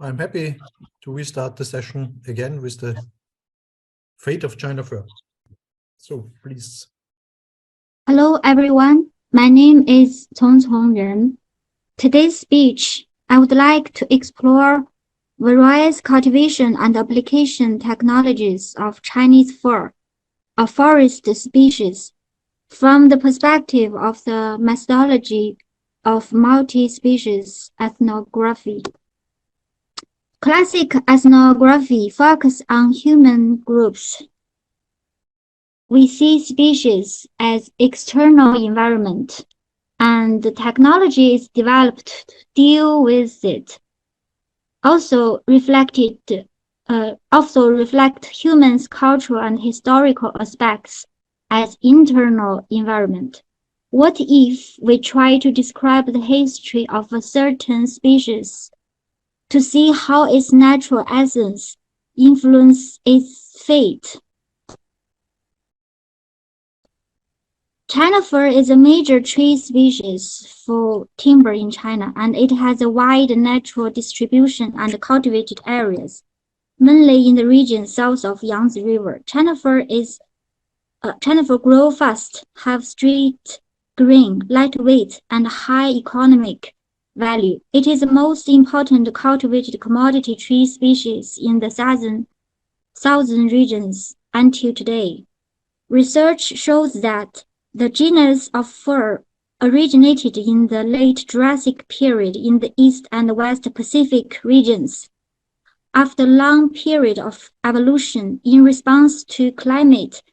I'm happy to restart the session again with the fate of China fir. So please. Hello, everyone. My name is Congcong Ren. Today's speech, I would like to explore various cultivation and application technologies of Chinese fir, a forest species, from the perspective of the methodology of multi-species ethnography. Classic ethnography focuses on human groups. We see species as external environment, and the technology is developed to deal with it. Also reflect humans' cultural and historical aspects as internal environment. What if we try to describe the history of a certain species to see how its natural essence influences its fate? China fir is a major tree species for timber in China, and it has a wide natural distribution and cultivated areas, mainly in the region south of Yangtze River. China fir grow fast, have straight green, lightweight, and high economic value. It is the most important cultivated commodity tree species in the southern regions until today. Research shows that the genus of fir originated in the late Jurassic period in the East and West Pacific regions. After a long period of evolution in response to climate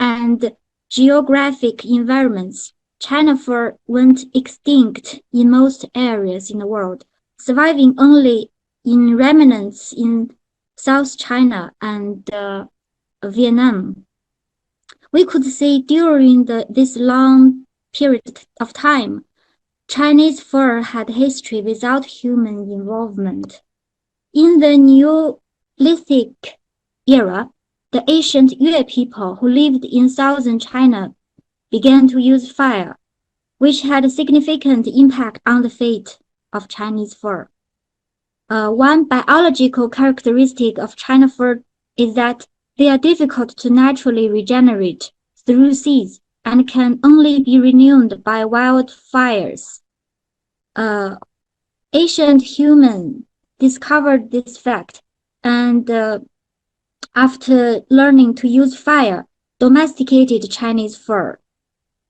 and geographic environments, China fir went extinct in most areas in the world, surviving only in remnants in South China and Vietnam. We could say during this long period of time, Chinese fir had history without human involvement. In the Neolithic era, the ancient Yue people who lived in southern China began to use fire, which had a significant impact on the fate of Chinese fir. One biological characteristic of China fir is that they are difficult to naturally regenerate through seeds and can only be renewed by wildfires. Ancient humans discovered this fact, and after learning to use fire, domesticated Chinese fir.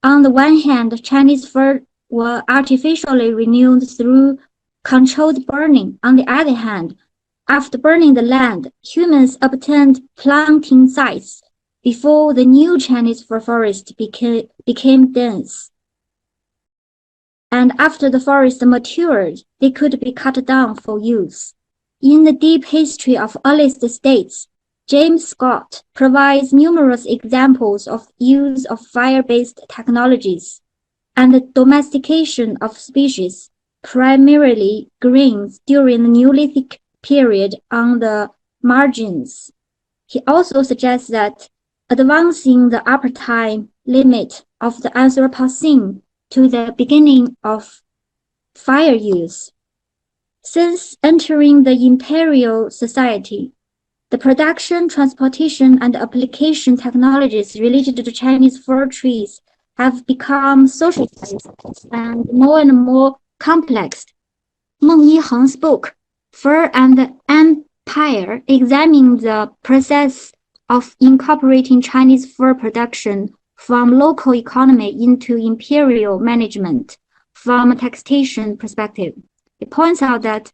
On the one hand, Chinese fir were artificially renewed through controlled burning. On the other hand, after burning the land, humans obtained planting sites before the new Chinese fir forest became dense. And after the forest matured, they could be cut down for use. In the deep history of earliest states, James Scott provides numerous examples of use of fire-based technologies and the domestication of species, primarily greens, during the Neolithic period on the margins. He also suggests that advancing the upper time limit of the Anthropocene to the beginning of fire use. Since entering the imperial society, the production, transportation, and application technologies related to Chinese fir trees have become socialized and more complex. Meng Yiheng's book, Fir and the Empire, examines the process of incorporating Chinese fir production from local economy into imperial management from a taxation perspective. It points out that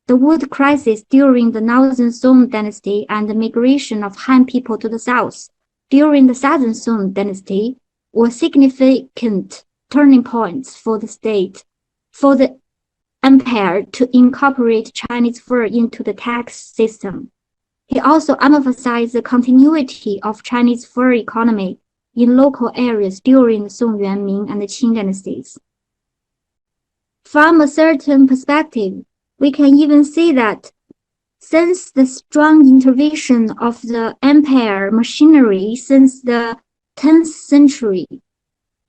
the wood crisis during the Northern Song Dynasty and the migration of Han people to the south during the Southern Song Dynasty were significant turning points for the empire to incorporate Chinese fir into the tax system. He also emphasized the continuity of Chinese fir economy in local areas during the Song, Yuan, Ming, and the Qing dynasties. From a certain perspective, we can even say that since the strong intervention of the empire machinery since the 10th century,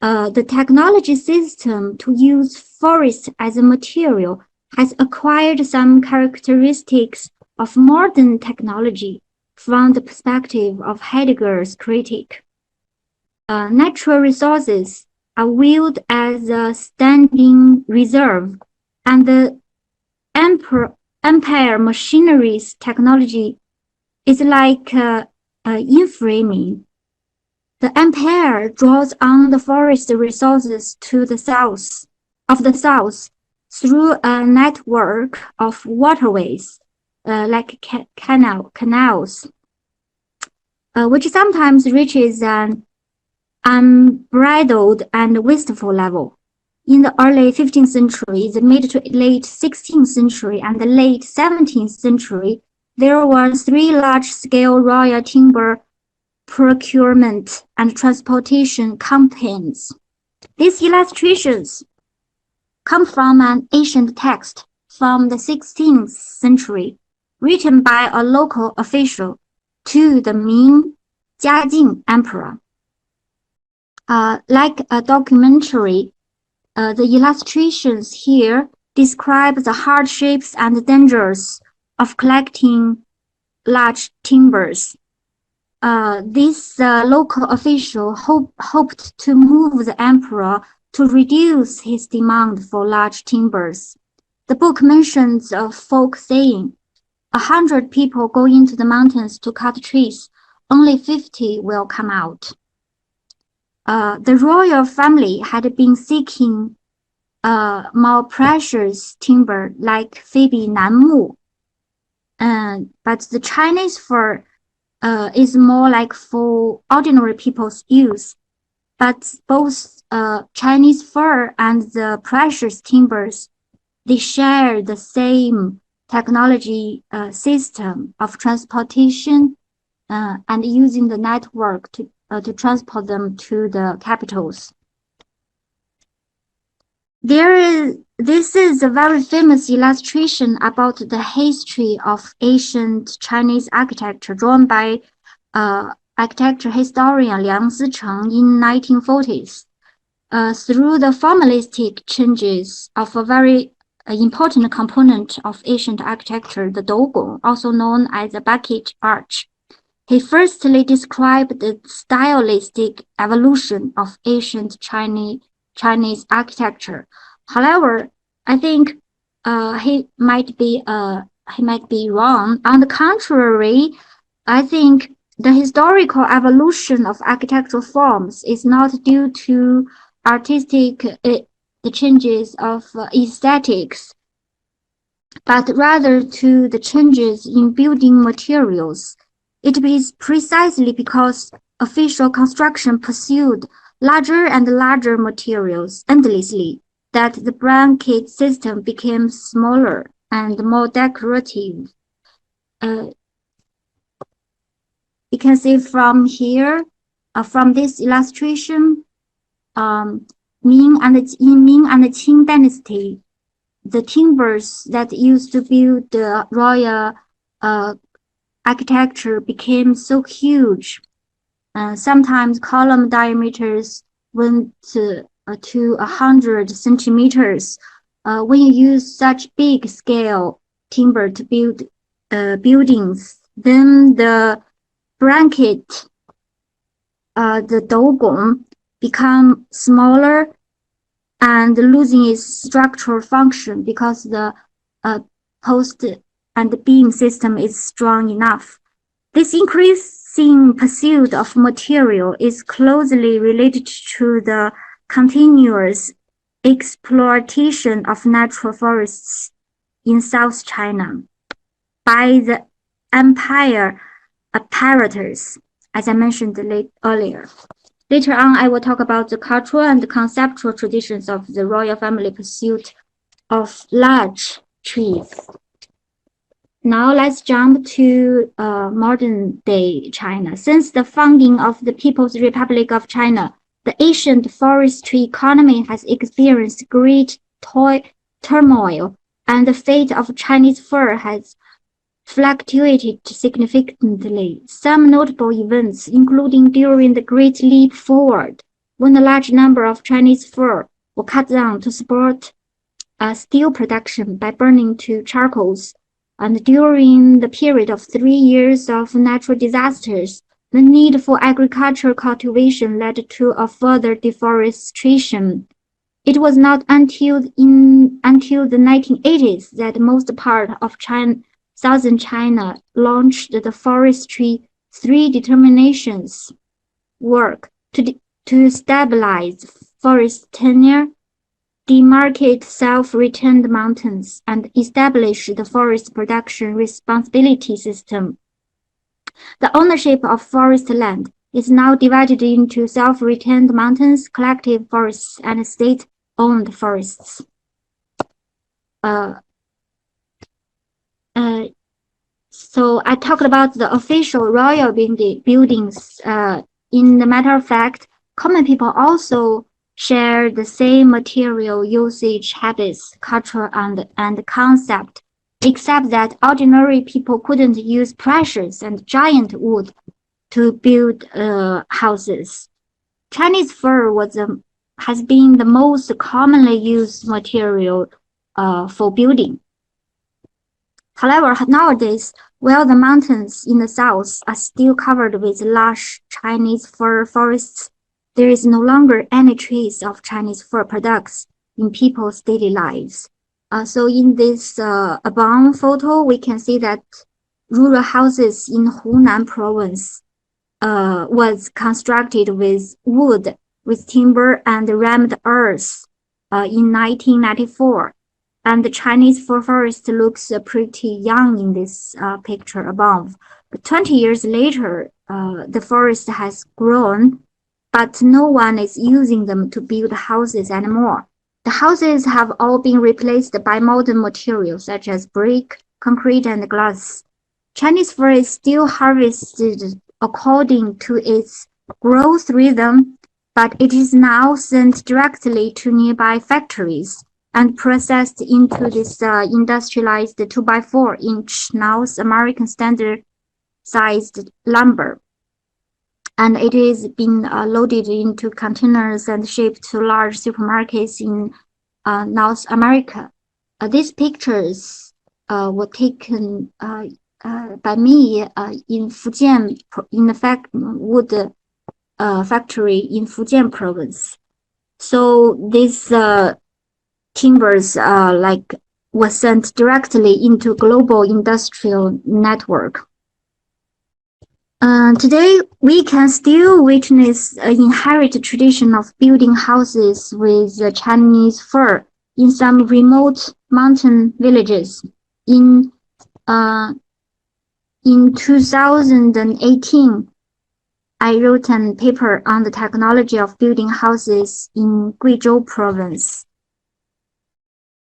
the technology system to use forest as a material has acquired some characteristics of modern technology from the perspective of Heidegger's critique. Natural resources are viewed as a standing reserve, and the empire machinery's technology is like inframing. The empire draws on the forest resources to the south through a network of waterways, like canals, which sometimes reaches an unbridled and wasteful level. In the early 15th century, the mid to late 16th century, and the late 17th century, there were 3 large-scale royal timber procurement and transportation campaigns. These illustrations come from an ancient text from the 16th century, written by a local official to the Ming Jiajing Emperor. Like a documentary, the illustrations here describe the hardships and dangers of collecting large timbers. This local official hoped to move the emperor to reduce his demand for large timbers. The book mentions a folk saying, 100 people go into the mountains to cut trees, only 50 will come out. The royal family had been seeking more precious timber like Phoebe Nanmu, but the Chinese fir is more like for ordinary people's use. But both Chinese fir and the precious timbers, they share the same technology system of transportation and using the network to transport them to the capitals. This is a very famous illustration about the history of ancient Chinese architecture drawn by architecture historian Liang Sicheng in 1940s. Through the formalistic changes of a very important component of ancient architecture, the Dougong, also known as the bucket arch, he firstly described the stylistic evolution of ancient Chinese architecture. However, I think he might be wrong. On the contrary, I think the historical evolution of architectural forms is not due to artistic the changes of aesthetics, but rather to the changes in building materials. It is precisely because official construction pursued larger and larger materials endlessly that the blanket system became smaller and more decorative. You can see from here, from this illustration, in Ming and Qing dynasty, the timbers that used to build the royal architecture became so huge. Sometimes column diameters went to 100 centimeters. When you use such big scale timber to build buildings, then the blanket, the Dougong, become smaller and losing its structural function because the post and the beam system is strong enough. This increasing pursuit of material is closely related to the continuous exploitation of natural forests in South China by the empire apparatus, as I mentioned earlier. Later on, I will talk about the cultural and conceptual traditions of the royal family pursuit of large trees. Now let's jump to modern day China. Since the founding of the People's Republic of China, the ancient forestry economy has experienced great turmoil, and the fate of Chinese fir has fluctuated significantly. Some notable events, including during the Great Leap Forward, when a large number of Chinese fir were cut down to support steel production by burning to charcoals. And during the period of 3 years of natural disasters, the need for agricultural cultivation led to a further deforestation. It was not until the 1980s that most part of southern China launched the Forestry 3 determinations work to stabilize forest tenure, demarcate self-retained mountains, and establish the forest production responsibility system. The ownership of forest land is now divided into self-retained mountains, collective forests, and state-owned forests. So I talked about the official royal buildings. In the matter of fact, common people also share the same material usage habits, culture, and concept, except that ordinary people couldn't use precious and giant wood to build houses. Chinese fir has been the most commonly used material for building. However, nowadays, while the mountains in the south are still covered with lush Chinese fir forests, there is no longer any trace of Chinese fir products in people's daily lives. So in this above photo, we can see that rural houses in Hunan province was constructed with wood, with timber and rammed earth in 1994. And the Chinese fir forest looks pretty young in this picture above. But 20 years later, the forest has grown, but no one is using them to build houses anymore. The houses have all been replaced by modern materials such as brick, concrete, and glass. Chinese fir is still harvested according to its growth rhythm, but it is now sent directly to nearby factories and processed into this industrialized 2x4-inch North American standard-sized lumber. And it is being loaded into containers and shipped to large supermarkets in North America. These pictures were taken by me in Fujian, in the wood factory in Fujian province. So these timbers was sent directly into global industrial network. Today, we can still witness an inherited tradition of building houses with Chinese fir in some remote mountain villages. In 2018, I wrote a paper on the technology of building houses in Guizhou province.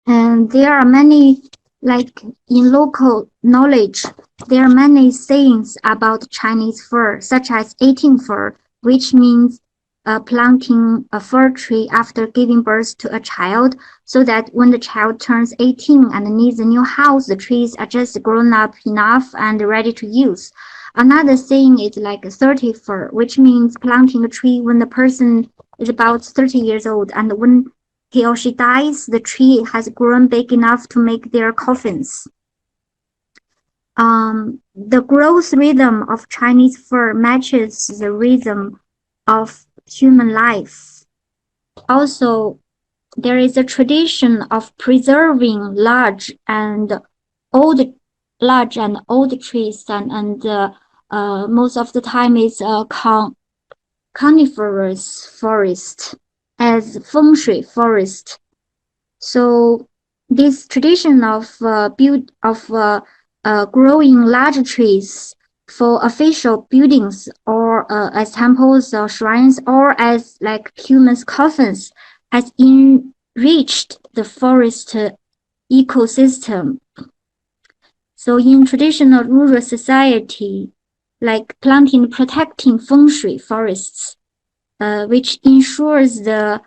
And there are many, in local knowledge, there are many sayings about Chinese fir, such as 18 fir, which means planting a fir tree after giving birth to a child, so that when the child turns 18 and needs a new house, the trees are just grown up enough and ready to use. Another saying is 30 fir, which means planting a tree when the person is about 30 years old, and when he or she dies, the tree has grown big enough to make their coffins. The growth rhythm of Chinese fir matches the rhythm of human life. Also, there is a tradition of preserving large and old trees, and most of the time it's coniferous forest as feng shui forest. So this tradition of growing large trees for official buildings or as temples or shrines or as humans' coffins has enriched the forest ecosystem. So in traditional rural society, planting, protecting feng shui forests, which ensures the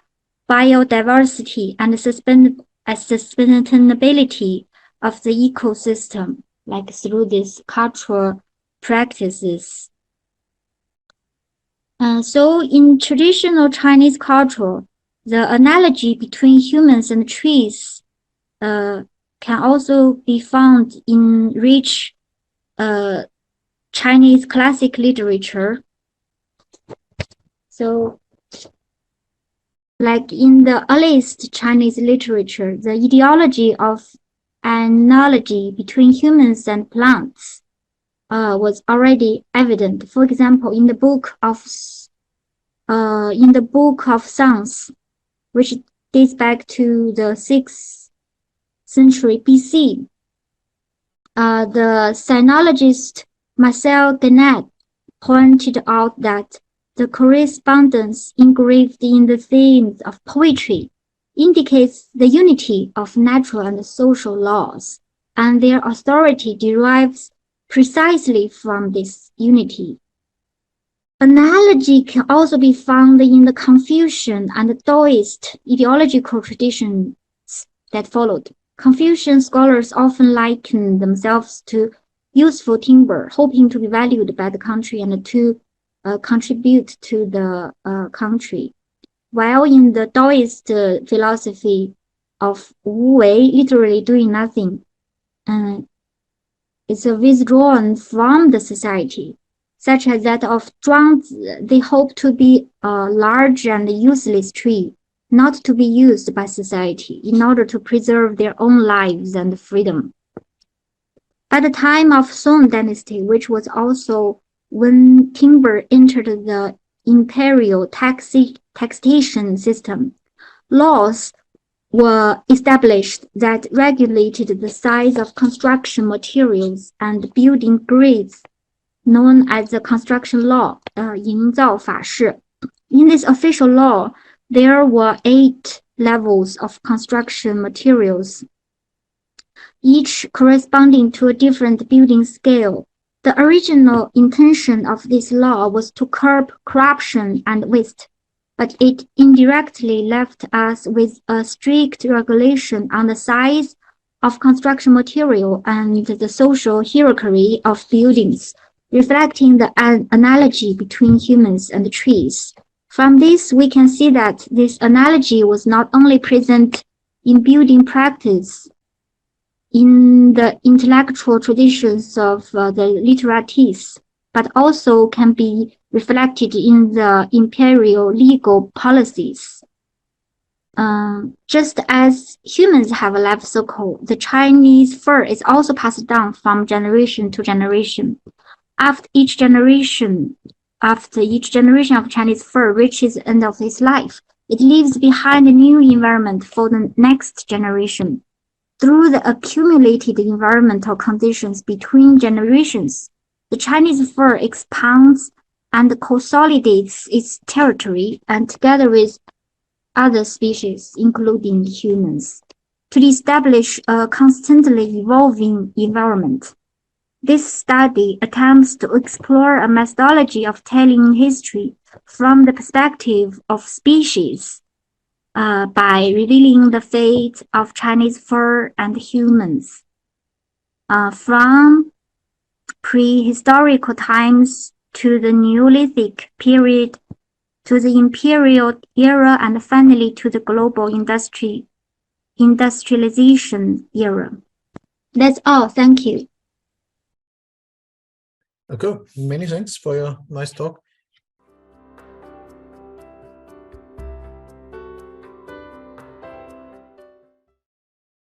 biodiversity and sustainability of the ecosystem, through these cultural practices. So in traditional Chinese culture, the analogy between humans and trees can also be found in rich Chinese classic literature. So, like in the earliest Chinese literature, the ideology of analogy between humans and plants was already evident. For example, in the book of Songs, which dates back to the 6th century BC, the sinologist Marcel Genet pointed out that the correspondence engraved in the themes of poetry indicates the unity of natural and social laws, and their authority derives precisely from this unity. Analogy can also be found in the Confucian and Taoist ideological traditions that followed. Confucian scholars often liken themselves to useful timber, hoping to be valued by the country and to contribute to the country. While in the Taoist philosophy of Wu Wei, literally doing nothing, it's withdrawn from the society, such as that of Zhuangzi. They hope to be a large and useless tree, not to be used by society in order to preserve their own lives and freedom. By the time of Song Dynasty, which was also when timber entered the imperial taxation system, laws were established that regulated the size of construction materials and building grades, known as the construction law, 营造法式. In this official law, there were 8 levels of construction materials, each corresponding to a different building scale. The original intention of this law was to curb corruption and waste, but it indirectly left us with a strict regulation on the size of construction material and the social hierarchy of buildings, reflecting the analogy between humans and trees. From this, we can see that this analogy was not only present in building practice, in the intellectual traditions of the literates, but also can be reflected in the imperial legal policies. Just as humans have a life cycle, the Chinese fur is also passed down from generation to generation. After each generation of Chinese fur reaches the end of its life, it leaves behind a new environment for the next generation. Through the accumulated environmental conditions between generations, the Chinese fur expands and consolidates its territory, and together with other species, including humans, to establish a constantly evolving environment. This study attempts to explore a methodology of telling history from the perspective of species, by revealing the fate of Chinese fur and humans, from prehistorical times to the Neolithic period, to the imperial era, and finally to the global industrialization era. That's all. Thank you. Okay, many thanks for your nice talk.